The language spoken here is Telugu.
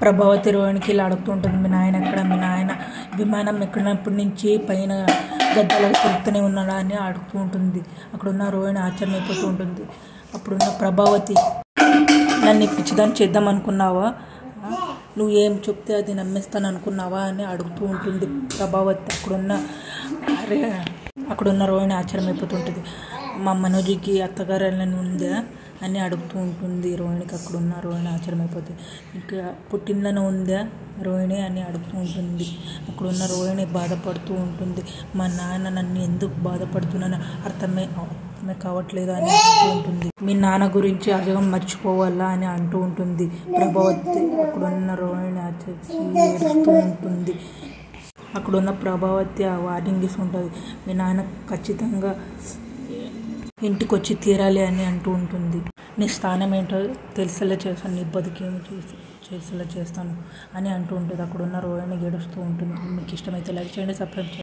ప్రభావతి రోహిణికి ఇలా అడుగుతూ ఉంటుంది, మీ నాయన ఎక్కడ, మీ నాయన విమానం ఎక్కినప్పటి నుంచి పైన గద్దలాగా తిరుగుతూనే ఉన్నాడా అని అడుగుతూ ఉంటుంది. అక్కడున్న రోహిణి ఆశ్చర్యమైపోతూ ఉంటుంది. అప్పుడున్న ప్రభావతి, నన్ను పిచ్చిదాన్ని చేద్దాం అనుకున్నావా, నువ్వు ఏం చెప్తే అది నమ్మేస్తాను అనుకున్నావా అని అడుగుతూ ఉంటుంది ప్రభావతి. అక్కడున్న రోహిణి ఆశ్చర్యమైపోతుంటుంది. మా మనోజ్కి అత్తగారు ఉందా అని అడుగుతూ ఉంటుంది రోహిణికి. అక్కడున్న రోహిణి ఆశ్చర్యమైపోతుంది. ఇంకా పుట్టిండ్లను ఉందా రోహిణి అని అడుగుతూ ఉంటుంది. అక్కడున్న రోహిణి బాధపడుతూ ఉంటుంది. మా నాన్న నన్ను ఎందుకు బాధపడుతున్నాను అర్థమే కావట్లేదు అని అంటూ ఉంటుంది. మీ నాన్న గురించి అజగం మర్చిపోవాలా అని అంటూ ఉంటుంది ప్రభావతి. అక్కడున్న రోహిణి ఏడుస్తూ ఉంటుంది. అక్కడున్న ప్రభావతి ఆ వార్నింగ్ ఇస్తుంటుంది, మీ నాన్న ఖచ్చితంగా ఇంటికి వచ్చి తీరాలి అని అంటూ ఉంటుంది. నీ స్థానం ఏంటో తెలిసేలా చేస్తాను, నీ బతికేమి చేసేలా చేస్తాను అని అంటూ ఉంటుంది. అక్కడున్న రోహిణి ఏడుస్తూ ఉంటుంది. మీకు ఇష్టమైతే లైక్ చేయండి, సబ్స్క్రైబ్ చేయండి.